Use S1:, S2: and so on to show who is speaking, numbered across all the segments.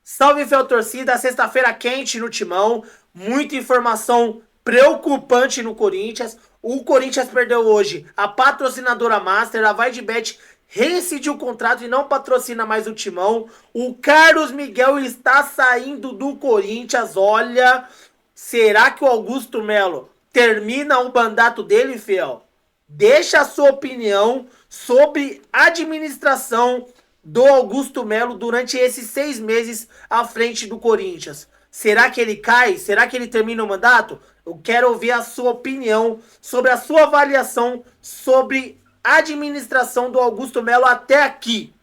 S1: Salve, fiel torcida, sexta-feira quente no Timão, muita informação preocupante no Corinthians. O Corinthians perdeu hoje a patrocinadora Master, a VaideBet rescindiu o contrato e não patrocina mais o Timão. O Carlos Miguel está saindo do Corinthians, olha, será que o Augusto Melo termina o mandato dele, fiel? Deixa a sua opinião sobre a administração do Augusto Melo durante esses 6 meses à frente do Corinthians. Será que ele cai? Será que ele termina o mandato? Eu quero ouvir a sua opinião sobre a sua avaliação sobre a administração do Augusto Melo até aqui.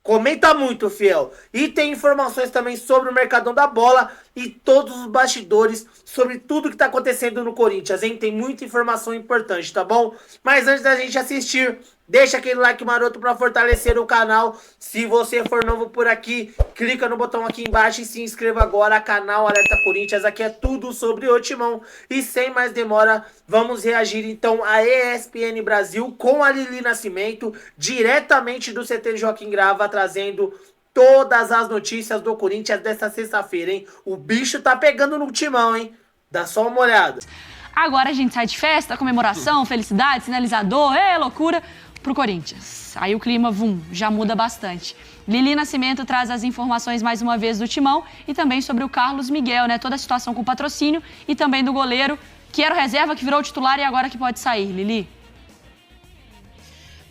S1: Comenta muito, fiel. E tem informações também sobre o Mercadão da Bola e todos os bastidores sobre tudo que tá acontecendo no Corinthians, hein? Tem muita informação importante, tá bom? Mas antes da gente assistir, deixa aquele like maroto pra fortalecer o canal. Se você for novo por aqui, clica no botão aqui embaixo e se inscreva agora. Canal Alerta Corinthians, aqui é tudo sobre o Timão. E sem mais demora, vamos reagir então à ESPN Brasil com a Lili Nascimento, diretamente do CT Joaquim Grava, trazendo todas as notícias do Corinthians desta sexta-feira, hein? O bicho tá pegando no Timão, hein? Dá só uma olhada.
S2: Agora a gente sai de festa, comemoração, felicidade, sinalizador, loucura pro Corinthians. Aí o clima, já muda bastante. Lili Nascimento traz as informações mais uma vez do Timão e também sobre o Carlos Miguel, né? Toda a situação com o patrocínio e também do goleiro, que era o reserva, que virou o titular e agora que pode sair. Lili?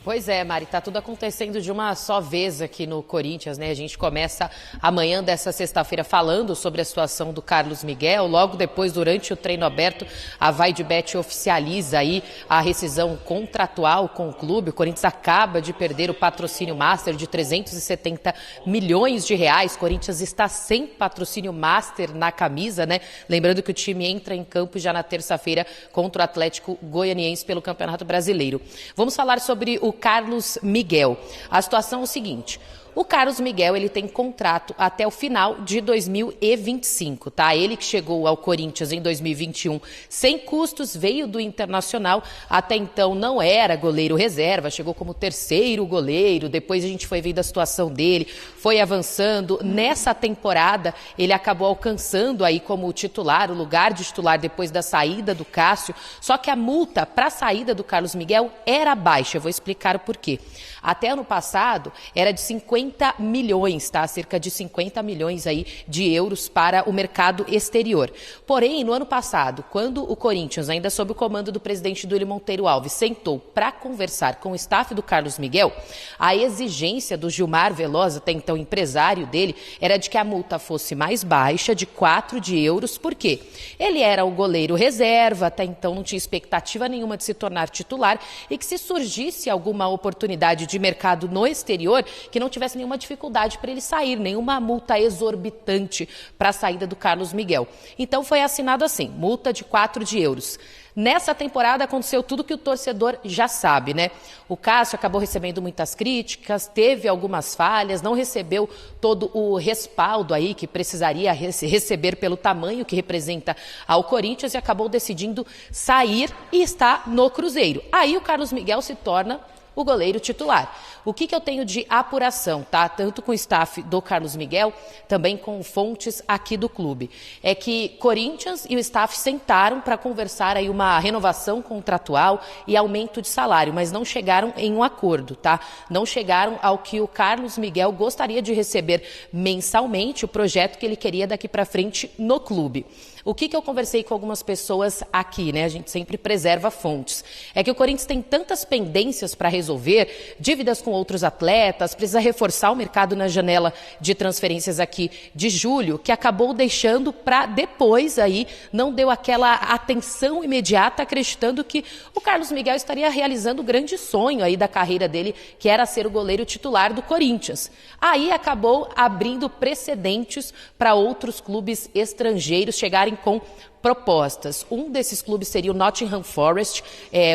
S3: Pois é, Mari, tá tudo acontecendo de uma só vez aqui no Corinthians, né? A gente começa amanhã dessa sexta-feira falando sobre a situação do Carlos Miguel. Logo depois, durante o treino aberto, a VaideBet oficializa aí a rescisão contratual com o clube. O Corinthians acaba de perder o patrocínio Master de 370 milhões de reais. O Corinthians está sem patrocínio Master na camisa, né? Lembrando que o time entra em campo já na terça-feira contra o Atlético Goianiense pelo Campeonato Brasileiro. Vamos falar sobre o Carlos Miguel. A situação é o seguinte: o Carlos Miguel, ele tem contrato até o final de 2025, tá? Ele que chegou ao Corinthians em 2021 sem custos, veio do Internacional, até então não era goleiro reserva, chegou como terceiro goleiro, depois a gente foi vendo a situação dele, foi avançando. Nessa temporada, ele acabou alcançando aí como titular, o lugar de titular depois da saída do Cássio, só que a multa para a saída do Carlos Miguel era baixa, eu vou explicar o porquê. Até ano passado, era de 50 milhões, tá? Cerca de 50 milhões aí de euros para o mercado exterior. Porém, no ano passado, quando o Corinthians, ainda sob o comando do presidente Duílio Monteiro Alves, sentou para conversar com o staff do Carlos Miguel, a exigência do Gilmar Veloz, até então empresário dele, era de que a multa fosse mais baixa, de 4 de euros. Por quê? Ele era o goleiro reserva, até então não tinha expectativa nenhuma de se tornar titular e que se surgisse alguma oportunidade de mercado no exterior, que não tivesse nenhuma dificuldade para ele sair, nenhuma multa exorbitante para a saída do Carlos Miguel. Então foi assinado assim, multa de 4 de euros. Nessa temporada aconteceu tudo que o torcedor já sabe, né? O Cássio acabou recebendo muitas críticas, teve algumas falhas, não recebeu todo o respaldo aí que precisaria receber pelo tamanho que representa ao Corinthians e acabou decidindo sair e está no Cruzeiro. Aí o Carlos Miguel se torna o goleiro titular. O que eu tenho de apuração, tá? Tanto com o staff do Carlos Miguel, também com fontes aqui do clube. É que Corinthians e o staff sentaram para conversar aí uma renovação contratual e aumento de salário, mas não chegaram em um acordo, tá? Não chegaram ao que o Carlos Miguel gostaria de receber mensalmente, o projeto que ele queria daqui para frente no clube. O que eu conversei com algumas pessoas aqui, né? A gente sempre preserva fontes. É que o Corinthians tem tantas pendências para resolver, dívidas com outros atletas, precisa reforçar o mercado na janela de transferências aqui de julho, que acabou deixando para depois aí, não deu aquela atenção imediata, acreditando que o Carlos Miguel estaria realizando o grande sonho aí da carreira dele, que era ser o goleiro titular do Corinthians. Aí acabou abrindo precedentes para outros clubes estrangeiros chegarem com propostas. Um desses clubes seria o Nottingham Forest.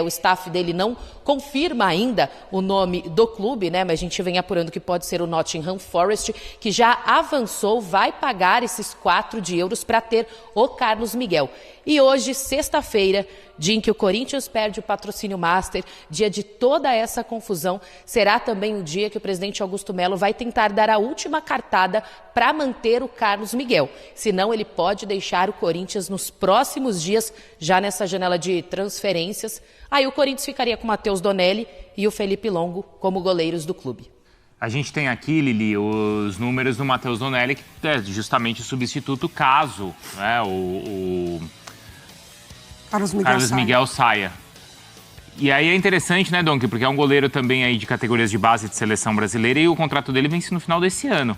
S3: O staff dele não confirma ainda o nome do clube, né? Mas a gente vem apurando que pode ser o Nottingham Forest, que já avançou, vai pagar esses 4 de euros para ter o Carlos Miguel. E hoje, sexta-feira, dia em que o Corinthians perde o patrocínio Master, dia de toda essa confusão, será também o dia que o presidente Augusto Melo vai tentar dar a última cartada para manter o Carlos Miguel. Senão, ele pode deixar o Corinthians nos próximos dias, já nessa janela de transferências. Aí o Corinthians ficaria com o Matheus Donelli e o Felipe Longo como goleiros do clube.
S4: A gente tem aqui, Lili, os números do Matheus Donelli, que é justamente o substituto caso, né, o Carlos Miguel saia. E aí é interessante, né, Donk, porque é um goleiro também aí de categorias de base de seleção brasileira e o contrato dele vence no final desse ano.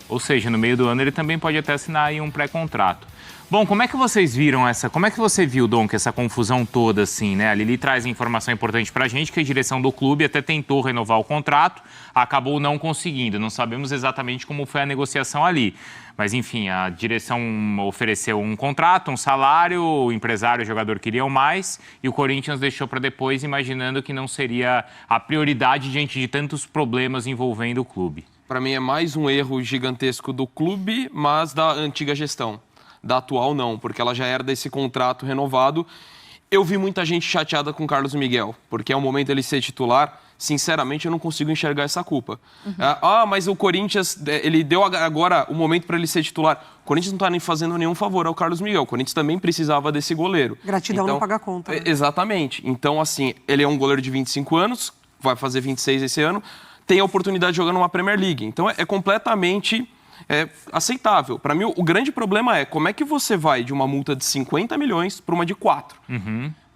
S4: Ou seja, no meio do ano ele também pode até assinar aí um pré-contrato. Bom, como é que vocês viram como é que você viu, Donk, essa confusão toda assim, né? A Lili traz informação importante pra gente que a direção do clube até tentou renovar o contrato, acabou não conseguindo. Não sabemos exatamente como foi a negociação ali. Mas, enfim, a direção ofereceu um contrato, um salário, o empresário e o jogador queriam mais e o Corinthians deixou para depois, imaginando que não seria a prioridade diante de tantos problemas envolvendo o clube.
S5: Para mim é mais um erro gigantesco do clube, mas da antiga gestão. Da atual não, porque ela já era desse contrato renovado. Eu vi muita gente chateada com o Carlos Miguel, porque é o momento dele ser titular. Sinceramente, eu não consigo enxergar essa culpa. Mas o Corinthians, ele deu agora o momento para ele ser titular. O Corinthians não está nem fazendo nenhum favor ao Carlos Miguel. O Corinthians também precisava desse goleiro.
S6: Gratidão não paga conta. Né?
S5: Exatamente. Então, assim, ele é um goleiro de 25 anos, vai fazer 26 esse ano, tem a oportunidade de jogar numa Premier League. Então, é completamente aceitável. Para mim, o grande problema é como é que você vai de uma multa de 50 milhões para uma de 4.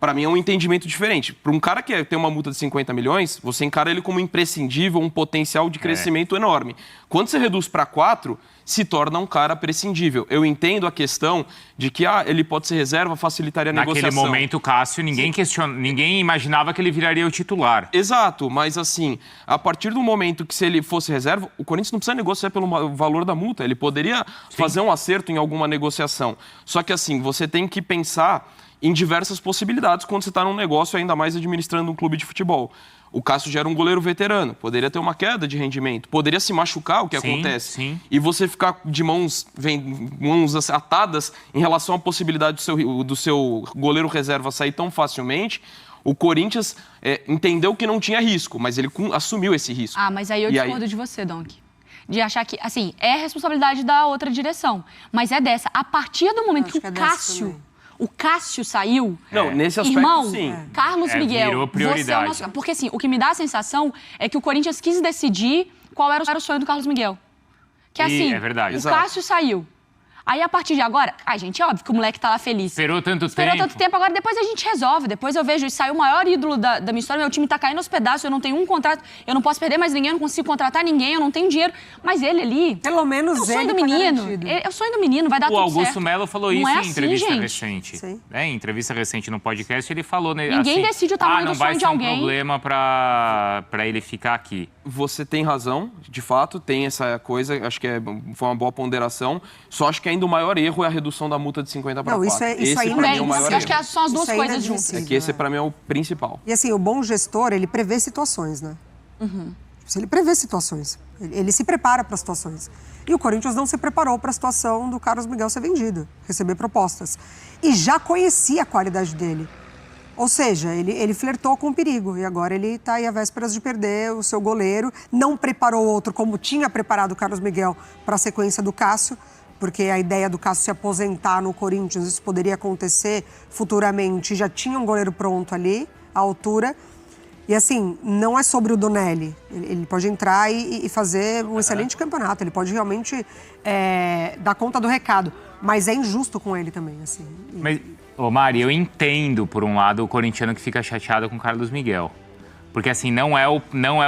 S5: Para mim é um entendimento diferente. Para um cara que tem uma multa de 50 milhões, você encara ele como imprescindível, um potencial de crescimento enorme. Quando você reduz para 4, se torna um cara prescindível. Eu entendo a questão de que ele pode ser reserva, facilitaria a negociação.
S4: Naquele momento, Cássio, ninguém imaginava que ele viraria o titular.
S5: Exato, mas assim, a partir do momento que se ele fosse reserva, o Corinthians não precisa negociar pelo valor da multa. Ele poderia fazer um acerto em alguma negociação. Só que assim, você tem que pensar em diversas possibilidades quando você está num negócio, ainda mais administrando um clube de futebol. O Cássio já era um goleiro veterano, poderia ter uma queda de rendimento, poderia se machucar, o que acontece.
S4: Sim.
S5: E você ficar de mãos atadas em relação à possibilidade do seu goleiro reserva sair tão facilmente. O Corinthians entendeu que não tinha risco, mas ele assumiu esse risco.
S2: Mas aí eu discordo de você, Donk. De achar que, assim, é responsabilidade da outra direção, mas é dessa. A partir do momento que o Cássio saiu.
S5: Não, nesse aspecto,
S2: irmão,
S5: sim.
S2: Carlos Miguel,
S4: virou prioridade.
S2: você é o nosso... Porque, assim, o que me dá a sensação é que o Corinthians quis decidir qual era o sonho do Carlos Miguel. Que, assim,
S4: é verdade.
S2: O Cássio saiu. Aí, a partir de agora, gente, é óbvio que o moleque tá lá feliz.
S4: Esperou tanto tempo,
S2: agora depois a gente resolve. Depois eu vejo, saiu o maior ídolo da minha história, meu time tá caindo aos pedaços, eu não tenho um contrato, eu não posso perder mais ninguém, eu não consigo contratar ninguém, eu não tenho dinheiro. Mas ele ali...
S6: Pelo menos
S2: é o sonho do menino. É o sonho do menino, vai dar tudo certo.
S4: O Augusto Melo falou isso em entrevista recente.
S6: Sim.
S4: Em entrevista recente no podcast, ele falou...
S2: Ninguém decide o tamanho do sonho de alguém.
S4: Não vai ser um problema para ele ficar aqui.
S5: Você tem razão, de fato, tem essa coisa, acho que foi uma boa ponderação, só acho que ainda o maior erro é a redução da multa de 50 para 4.
S6: Isso
S5: esse
S6: aí
S5: pra mim é o
S2: eu
S5: maior
S2: acho
S5: erro.
S2: que são as duas coisas juntas.
S5: É que esse, para mim, é o principal.
S6: E assim, o bom gestor, ele prevê situações, né? Ele prevê situações, ele se prepara para situações. E o Corinthians não se preparou para a situação do Carlos Miguel ser vendido, receber propostas. E já conhecia a qualidade dele. Ou seja, ele flertou com o perigo e agora ele está aí à vésperas de perder o seu goleiro. Não preparou outro como tinha preparado o Carlos Miguel para a sequência do Cássio, porque a ideia do Cássio se aposentar no Corinthians, isso poderia acontecer futuramente. Já tinha um goleiro pronto ali, à altura. E assim, não é sobre o Donelli. Ele pode entrar e fazer um excelente campeonato. Ele pode realmente dar conta do recado. Mas é injusto com ele também, assim.
S4: Mas, Mari, eu entendo, por um lado, o corintiano que fica chateado com o Carlos Miguel. Porque, assim, não é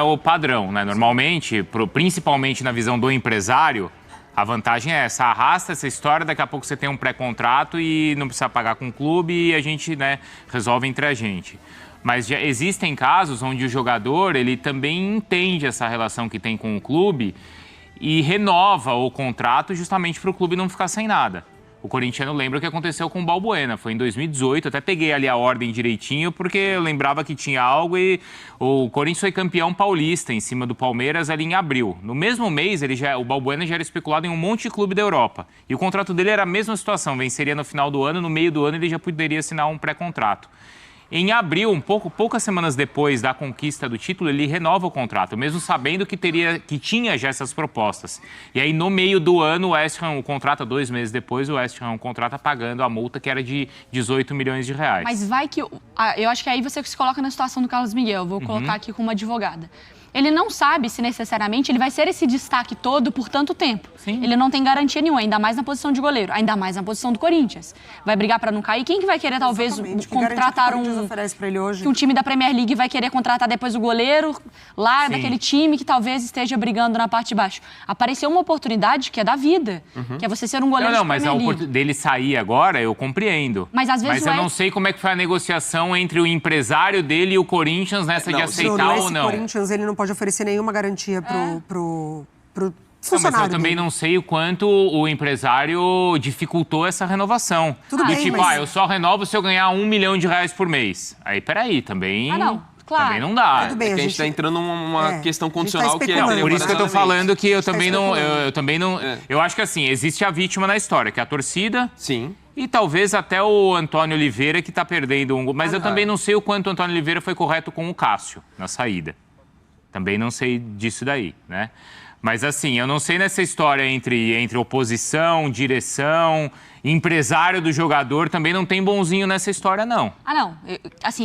S4: o padrão, né? Normalmente, principalmente na visão do empresário, a vantagem é essa, arrasta essa história, daqui a pouco você tem um pré-contrato e não precisa pagar com o clube e a gente, né, resolve entre a gente. Mas já existem casos onde o jogador, ele também entende essa relação que tem com o clube e renova o contrato justamente para o clube não ficar sem nada. o corintiano lembra o que aconteceu com o Balbuena. Foi em 2018, até peguei ali a ordem direitinho, porque eu lembrava que tinha algo e o Corinthians foi campeão paulista em cima do Palmeiras ali em abril. No mesmo mês, o Balbuena já era especulado em um monte de clube da Europa. E o contrato dele era a mesma situação, venceria no final do ano, no meio do ano ele já poderia assinar um pré-contrato. Em abril, poucas semanas depois da conquista do título, ele renova o contrato, mesmo sabendo que tinha já essas propostas. E aí, no meio do ano, o West Ham o contrata, 2 meses depois, o West Ham contrata pagando a multa, que era de 18 milhões de reais.
S2: Mas vai que... eu acho que aí você se coloca na situação do Carlos Miguel. Vou colocar aqui como advogada. Ele não sabe se necessariamente ele vai ser esse destaque todo por tanto tempo.
S4: Sim.
S2: Ele não tem garantia nenhuma, ainda mais na posição de goleiro, ainda mais na posição do Corinthians. Vai brigar para não cair. Quem que vai querer, talvez, contratar um time da Premier League vai querer contratar depois o goleiro lá daquele time que talvez esteja brigando na parte de baixo? Apareceu uma oportunidade que é da vida, que é você ser um goleiro
S4: Não,
S2: de
S4: mas
S2: Premier League.
S4: oportunidade dele sair agora, eu compreendo.
S2: Mas às vezes
S4: eu não sei como é que foi a negociação entre o empresário dele e o Corinthians nessa de aceitar ou não.
S6: O Corinthians, ele não pode oferecer nenhuma garantia pro funcionário.
S4: Mas eu também não sei o quanto o empresário dificultou essa renovação.
S6: Tudo bem,
S4: tipo,
S6: mas...
S4: eu só renovo se eu ganhar R$1 milhão por mês. Aí, peraí, também...
S2: não, claro.
S4: Também não dá.
S6: Tudo bem,
S5: a gente está entrando numa questão condicional que
S6: especulando.
S5: é...
S4: Por isso que eu tô falando que eu também não...
S5: É.
S4: Eu acho que assim, existe a vítima na história, que é a torcida...
S5: Sim.
S4: E talvez até o Antônio Oliveira, que está perdendo um gol. Mas eu também não sei o quanto o Antônio Oliveira foi correto com o Cássio na saída. Também não sei disso daí, né? Mas assim, eu não sei nessa história entre oposição, direção, empresário do jogador, também não tem bonzinho nessa história, não.
S2: Não.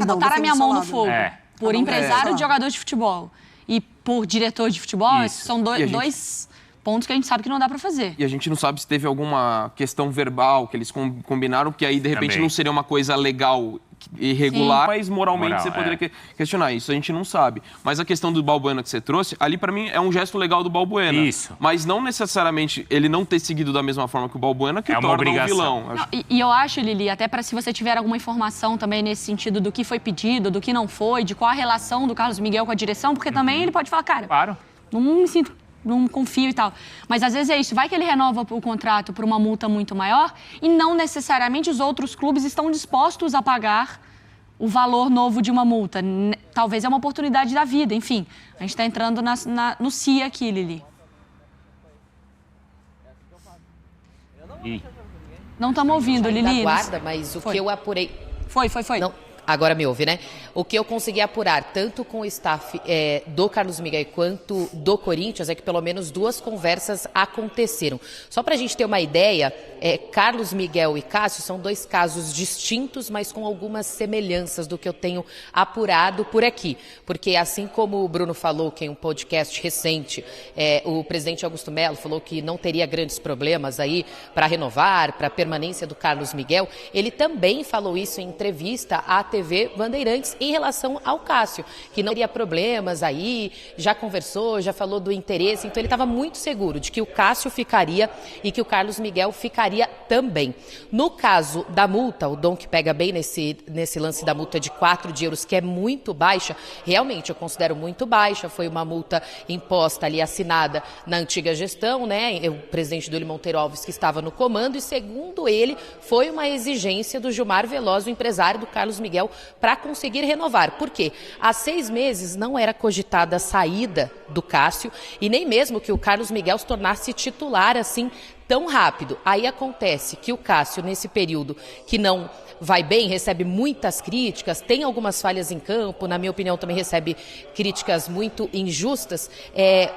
S2: Botar a minha mão no fogo por empresário de jogador de futebol e por diretor de futebol, são dois pontos que a gente sabe que não dá pra fazer.
S5: E a gente não sabe se teve alguma questão verbal que eles combinaram, que aí, de repente,
S4: também
S5: não seria uma coisa legal irregular, mas moralmente você poderia questionar isso. A gente não sabe. Mas a questão do Balbuena que você trouxe, ali pra mim é um gesto legal do Balbuena.
S4: Isso.
S5: Mas não necessariamente ele não ter seguido da mesma forma que o Balbuena que torna um vilão.
S2: E eu acho, Lili, até para se você tiver alguma informação também nesse sentido do que foi pedido, do que não foi, de qual a relação do Carlos Miguel com a direção, porque também ele pode falar, cara,
S4: claro,
S2: não me sinto, não confio e tal. Mas às vezes é isso, vai que ele renova o contrato por uma multa muito maior e não necessariamente os outros clubes estão dispostos a pagar o valor novo de uma multa. Talvez é uma oportunidade da vida, enfim. A gente está entrando no CIA aqui, Lili. Não estamos ouvindo, Lili.
S3: Guarda, mas o que eu apurei...
S2: Foi.
S3: Não, agora me ouve, né? O que eu consegui apurar, tanto com o staff do Carlos Miguel quanto do Corinthians, é que pelo menos 2 conversas aconteceram. Só para a gente ter uma ideia, Carlos Miguel e Cássio são 2 casos distintos, mas com algumas semelhanças do que eu tenho apurado por aqui. Porque assim como o Bruno falou que em um podcast recente, o presidente Augusto Melo falou que não teria grandes problemas aí para renovar, para a permanência do Carlos Miguel, ele também falou isso em entrevista à TV Bandeirantes em relação ao Cássio, que não teria problemas aí, já conversou, já falou do interesse, então ele estava muito seguro de que o Cássio ficaria e que o Carlos Miguel ficaria também. No caso da multa, o Dom que pega bem nesse lance da multa de 4 de euros, que é muito baixa, realmente eu considero muito baixa, foi uma multa imposta ali, assinada na antiga gestão, né, o presidente Dúlio Monteiro Alves que estava no comando e segundo ele, foi uma exigência do Gilmar Veloz, o empresário do Carlos Miguel, para conseguir renovar. Por quê? Há 6 meses não era cogitada a saída do Cássio e nem mesmo que o Carlos Miguel se tornasse titular assim tão rápido. Aí acontece que o Cássio, nesse período que não vai bem, recebe muitas críticas, tem algumas falhas em campo, na minha opinião também recebe críticas muito injustas,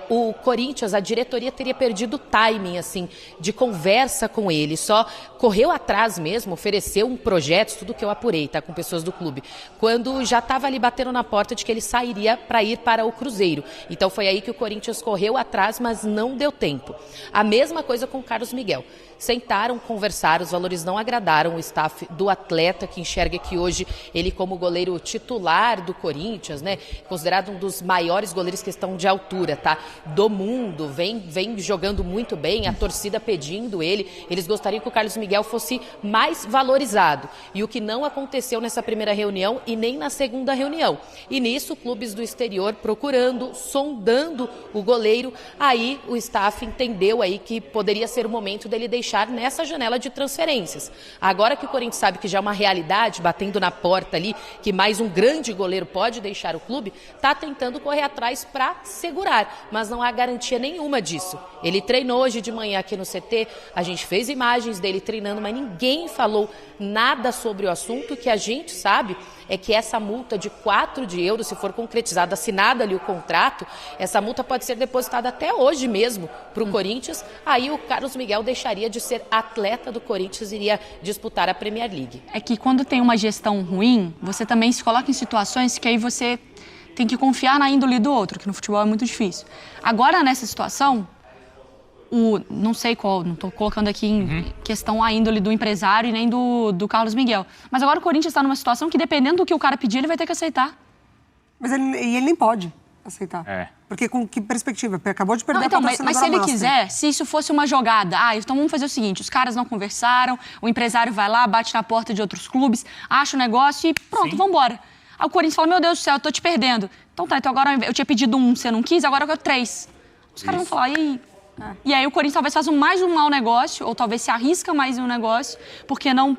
S3: o Corinthians, a diretoria teria perdido o timing, assim, de conversa com ele, só correu atrás mesmo, ofereceu um projeto, tudo que eu apurei, tá, com pessoas do clube, quando já estava ali batendo na porta de que ele sairia para ir para o Cruzeiro. Então foi aí que o Corinthians correu atrás, mas não deu tempo. A mesma coisa com o Carlos Miguel. Sentaram, conversaram, os valores não agradaram o staff do atleta, que enxerga que hoje ele como goleiro titular do Corinthians, né, considerado um dos maiores goleiros que estão de altura, tá, do mundo, vem jogando muito bem, a torcida pedindo ele, eles gostariam que o Carlos Miguel fosse mais valorizado, e o que não aconteceu nessa primeira reunião e nem na segunda reunião, e nisso clubes do exterior procurando, sondando o goleiro, aí o staff entendeu aí que poderia ser uma momento dele deixar nessa janela de transferências. Agora que o Corinthians sabe que já é uma realidade, batendo na porta ali, que mais um grande goleiro pode deixar o clube, está tentando correr atrás para segurar, mas não há garantia nenhuma disso. Ele treinou hoje de manhã aqui no CT, a gente fez imagens dele treinando, mas ninguém falou nada sobre o assunto. O que a gente sabe é que essa multa de 4 de euros, se for concretizada, assinada ali o contrato, essa multa pode ser depositada até hoje mesmo para o Corinthians. Aí o Carlos Miguel deixaria de ser atleta do Corinthians e iria disputar a Premier League.
S2: É que quando tem uma gestão ruim, você também se coloca em situações que aí você tem que confiar na índole do outro, que no futebol é muito difícil. Agora, nessa situação, não sei qual, não estou colocando aqui em questão a índole do empresário e nem do Carlos Miguel. Mas agora o Corinthians está numa situação que, dependendo do que o cara pedir, ele vai ter que aceitar.
S6: Mas ele nem pode aceitar.
S4: É.
S6: Porque com que perspectiva? Porque acabou de perder
S2: Não, então,
S6: a
S2: mas se ele quiser, se isso fosse uma jogada, então vamos fazer o seguinte, os caras não conversaram, o empresário vai lá, bate na porta de outros clubes, acha o negócio e pronto, vambora. Aí o Corinthians fala, meu Deus do céu, eu tô te perdendo. Então tá, então agora eu tinha pedido 1, você não quis, agora eu quero 3. Os caras vão falar, e aí? E aí o Corinthians talvez faça mais um mau negócio, ou talvez se arrisca mais em um negócio, porque não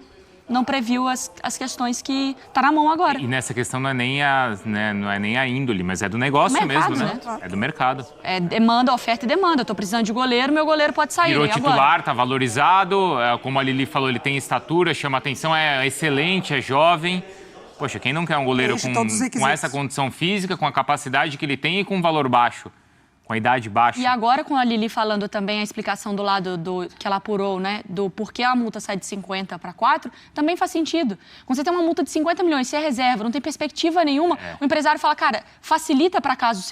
S2: previu as questões que tá na mão agora.
S4: E nessa questão não é nem a índole, mas é do negócio
S2: mercado,
S4: mesmo, né? É do mercado.
S2: É demanda, oferta e demanda. Eu tô precisando de goleiro, meu goleiro pode sair.
S4: Virou
S2: e
S4: titular,
S2: agora?
S4: tá valorizado, como a Lili falou, ele tem estatura, chama atenção, é excelente, é jovem. Poxa, quem não quer um goleiro com essa condição física, com a capacidade que ele tem e com valor baixo? Com a idade baixa.
S2: E agora, com a Lili falando também a explicação do lado que ela apurou, né? Do porquê a multa sai de 50 para 4, também faz sentido. Quando você tem uma multa de 50 milhões, você é reserva, não tem perspectiva nenhuma, o empresário fala, cara, facilita para caso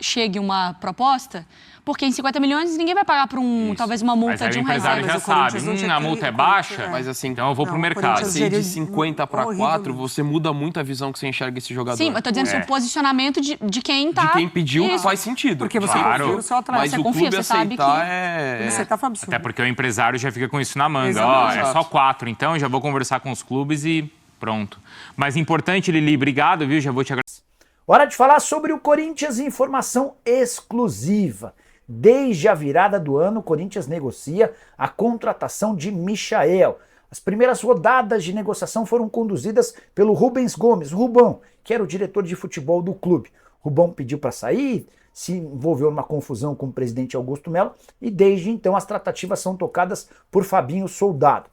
S2: chegue uma proposta, porque em 50 milhões ninguém vai pagar por talvez uma multa de um reserva.
S4: O empresário já sabe, a multa é baixa,
S5: mas assim,
S4: então eu vou pro mercado.
S5: Se de 50 para 4, você muda muito a visão que você enxerga esse jogador.
S2: Sim, eu tô dizendo o posicionamento de quem tá...
S5: De quem pediu faz sentido.
S6: Porque você confia no seu atleta.
S5: Mas
S2: você
S5: o
S2: confia,
S5: clube
S2: você sabe
S5: aceitar
S2: que...
S6: Aceitar foi absurdo.
S4: Até porque o empresário já fica com isso na manga. É só 4, então já vou conversar com os clubes e pronto. Mas importante, Lili, obrigado, viu? Já vou te agradecer.
S7: Hora de falar sobre o Corinthians, informação exclusiva. Desde a virada do ano, o Corinthians negocia a contratação de Michael. As primeiras rodadas de negociação foram conduzidas pelo Rubens Gomes, Rubão, que era o diretor de futebol do clube. Rubão pediu para sair, se envolveu numa confusão com o presidente Augusto Melo e desde então as tratativas são tocadas por Fabinho Soldado.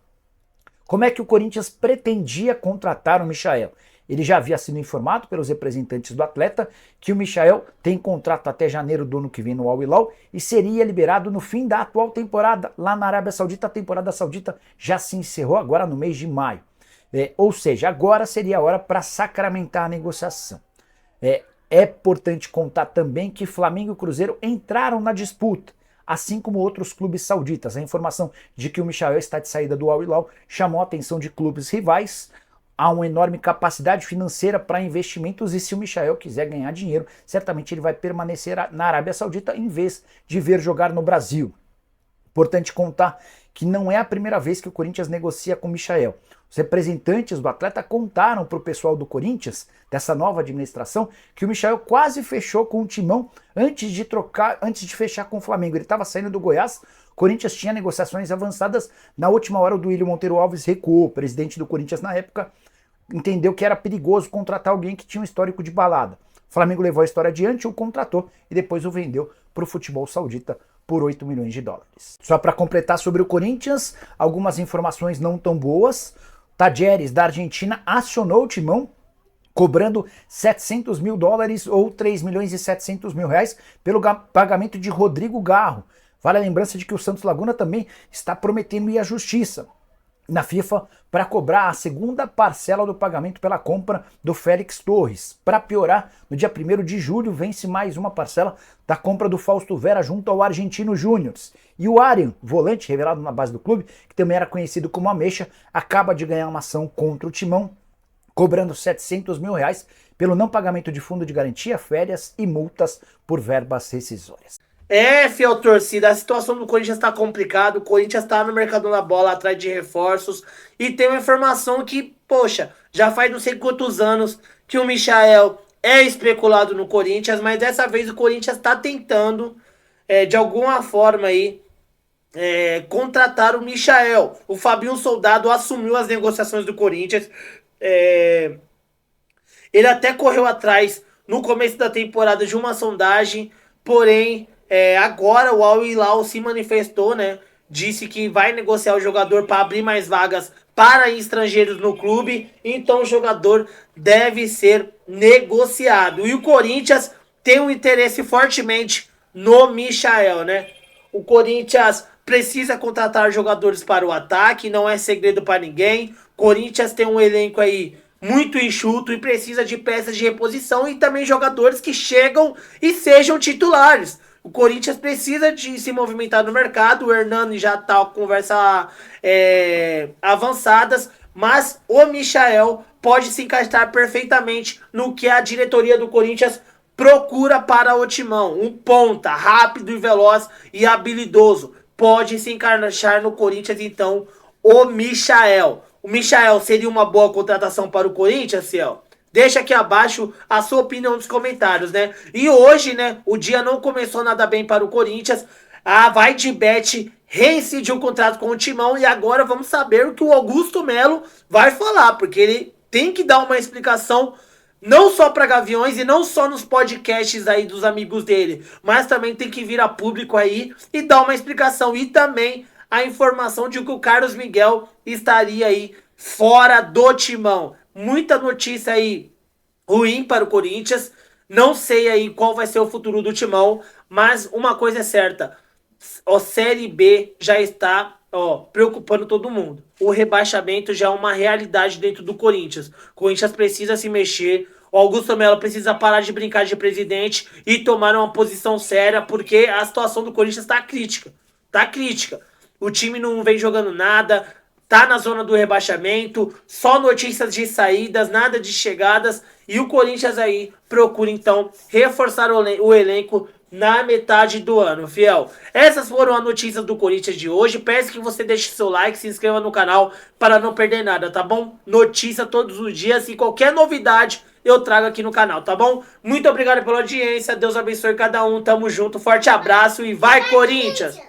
S7: Como é que o Corinthians pretendia contratar o Michael? Ele já havia sido informado pelos representantes do atleta que o Michael tem contrato até janeiro do ano que vem no Al Hilal e seria liberado no fim da atual temporada lá na Arábia Saudita. A temporada saudita já se encerrou agora no mês de maio. Ou seja, agora seria a hora para sacramentar a negociação. É importante contar também que Flamengo e Cruzeiro entraram na disputa, assim como outros clubes sauditas. A informação de que o Michael está de saída do Al Hilal chamou a atenção de clubes rivais. Há uma enorme capacidade financeira para investimentos e se o Michael quiser ganhar dinheiro, certamente ele vai permanecer na Arábia Saudita em vez de ver jogar no Brasil. Importante contar que não é a primeira vez que o Corinthians negocia com o Michael. Os representantes do atleta contaram para o pessoal do Corinthians, dessa nova administração, que o Michael quase fechou com o Timão antes de fechar com o Flamengo. Ele estava saindo do Goiás, o Corinthians tinha negociações avançadas. Na última hora, o Duílio Monteiro Alves recuou. O presidente do Corinthians, na época, entendeu que era perigoso contratar alguém que tinha um histórico de balada. O Flamengo levou a história adiante, o contratou e depois o vendeu para o futebol saudita por 8 milhões de dólares. Só para completar sobre o Corinthians, algumas informações não tão boas. Tadjeres, da Argentina, acionou o Timão, cobrando 700 mil dólares ou 3 milhões e 700 mil reais pelo pagamento de Rodrigo Garro. Vale a lembrança de que o Santos Laguna também está prometendo ir à justiça na FIFA para cobrar a segunda parcela do pagamento pela compra do Félix Torres. Para piorar, no dia 1º de julho vence mais uma parcela da compra do Fausto Vera junto ao Argentino Júnior. E o Arian, volante revelado na base do clube, que também era conhecido como Ameixa, acaba de ganhar uma ação contra o Timão, cobrando 700 mil reais pelo não pagamento de fundo de garantia, férias e multas por verbas rescisórias.
S1: Fiel torcida, a situação do Corinthians está complicada, o Corinthians está no mercado da bola atrás de reforços e tem uma informação que, poxa, já faz não sei quantos anos que o Michael é especulado no Corinthians, mas dessa vez o Corinthians está tentando, de alguma forma aí, contratar o Michael. O Fabinho Soldado assumiu as negociações do Corinthians. Ele até correu atrás no começo da temporada de uma sondagem, porém, agora o Al Hilal se manifestou, né? Disse que vai negociar o jogador para abrir mais vagas para estrangeiros no clube, então o jogador deve ser negociado. E o Corinthians tem um interesse fortemente no Michael, né? O Corinthians precisa contratar jogadores para o ataque, não é segredo para ninguém. Corinthians tem um elenco aí muito enxuto e precisa de peças de reposição e também jogadores que chegam e sejam titulares. O Corinthians precisa de se movimentar no mercado. O Hernani já está com conversa avançadas, mas o Michael pode se encaixar perfeitamente no que a diretoria do Corinthians procura para o timão. Um ponta rápido e veloz e habilidoso. Pode se encaixar no Corinthians, então, o Michael. O Michael seria uma boa contratação para o Corinthians, Ciel? Deixa aqui abaixo a sua opinião nos comentários, né? E hoje, né, o dia não começou nada bem para o Corinthians. A VaiDebet reincidiu o contrato com o Timão e agora vamos saber o que o Augusto Melo vai falar, porque ele tem que dar uma explicação não só para Gaviões e não só nos podcasts aí dos amigos dele, mas também tem que vir a público aí e dar uma explicação e também a informação de que o Carlos Miguel estaria aí fora do Timão. Muita notícia aí ruim para o Corinthians. Não sei aí qual vai ser o futuro do Timão, mas uma coisa é certa. A Série B já está preocupando todo mundo. O rebaixamento já é uma realidade dentro do Corinthians. O Corinthians precisa se mexer. O Augusto Melo precisa parar de brincar de presidente e tomar uma posição séria, porque a situação do Corinthians está crítica. Tá crítica. O time não vem jogando nada, tá na zona do rebaixamento, só notícias de saídas, nada de chegadas. E o Corinthians aí procura então reforçar o elenco na metade do ano, fiel. Essas foram as notícias do Corinthians de hoje. Peço que você deixe seu like, se inscreva no canal para não perder nada, tá bom? Notícia todos os dias e qualquer novidade eu trago aqui no canal, tá bom? Muito obrigado pela audiência, Deus abençoe cada um, tamo junto, forte abraço e vai Corinthians!